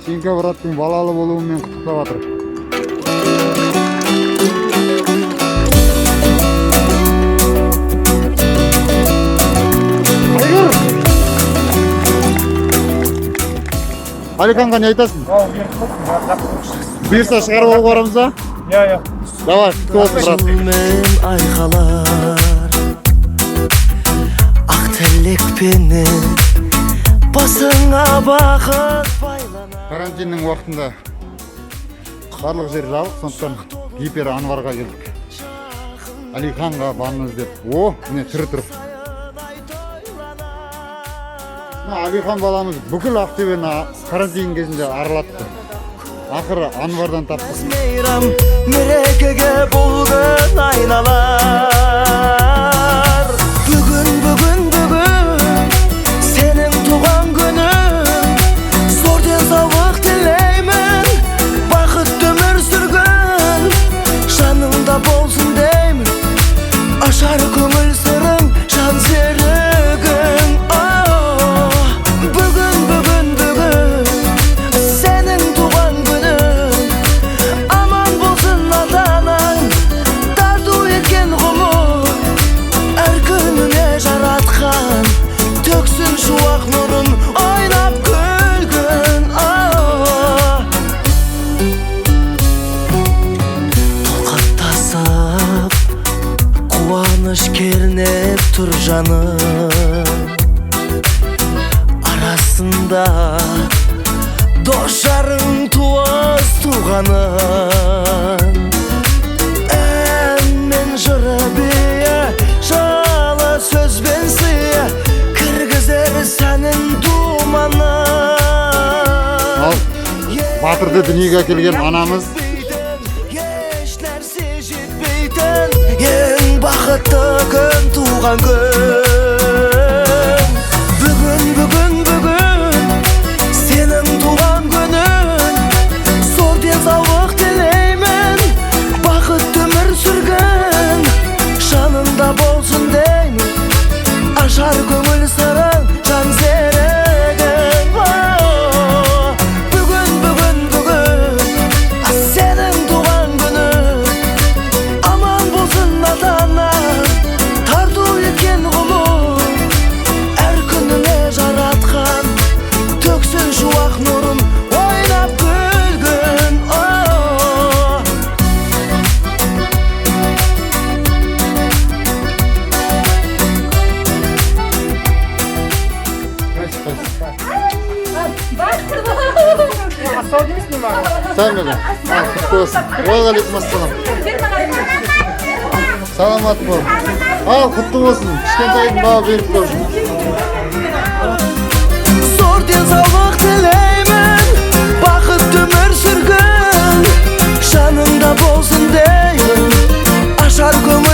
Инка браттың балалы болуымен құттықтап жатыр. Аликанға не айтасың? Бұйырса шығарып алып барамыз ба? Я. Давай, құтты болсын, брат. Жолмен айқалар ақ тілекпенен басыңа бақыт байланар. Карантиннің уақытында барлық жер жабық, сондықтан гипер Анварға келдік. Алиханға бармыз деп. О, міне түрі тұр. Алихан баламыз бүкіл Ақтөбені карантин кезінде аралатты. Ақыры Анвардан таптық. Мейрам мерекеге болған айналар. Бүгін сенің туған күнің. Зор денсаулық тілеймін, бақытты өмір сүргін. Жаныңда болсын деймін, ашар көңіл сырың, жан серігің. Бүгін сенің туған күнің. Аман болсын ата-анаң, тарту еткен ғұмыр. Әр күніңе жаратқан, төксін шуақ нұрын, ойнап күлгін. Толқаттасып, қуаныш кернеп тұр жаным. Арасында дос жарың, туыс туғаның. Әнмен жыры бие, жалы сөзбен сые, кіргізер сәнін думаны. Ал, батырды дүниеге әкелген анамыз. Еш нәрсе жетпейтін, ең бақытты күн туған күн. Бүгін сенің туған күнің. Зор денсаулық тілеймін, бақытты өмір сүргін. Жанында болсын деймін, ашар көңіл сырың, жан серігің. Бүгін сенің туған күнің. Аман болсын ата-анаң, тарту еткен ғұмыр. Әр күніңе жаратқан, төксін шуақ нұрын, ойнап күлгін. Сау деймісің маған? Сәл мені. Құтты болсын. Уағалейкум ассалам. Саламат бол. Ал, құтты болсын. Кішкентайдың бағы беріп көрші. Зор денсаулық тілеймін, бақытты өмір сүргін. Жаныңда болсын деймін, ашар көңіл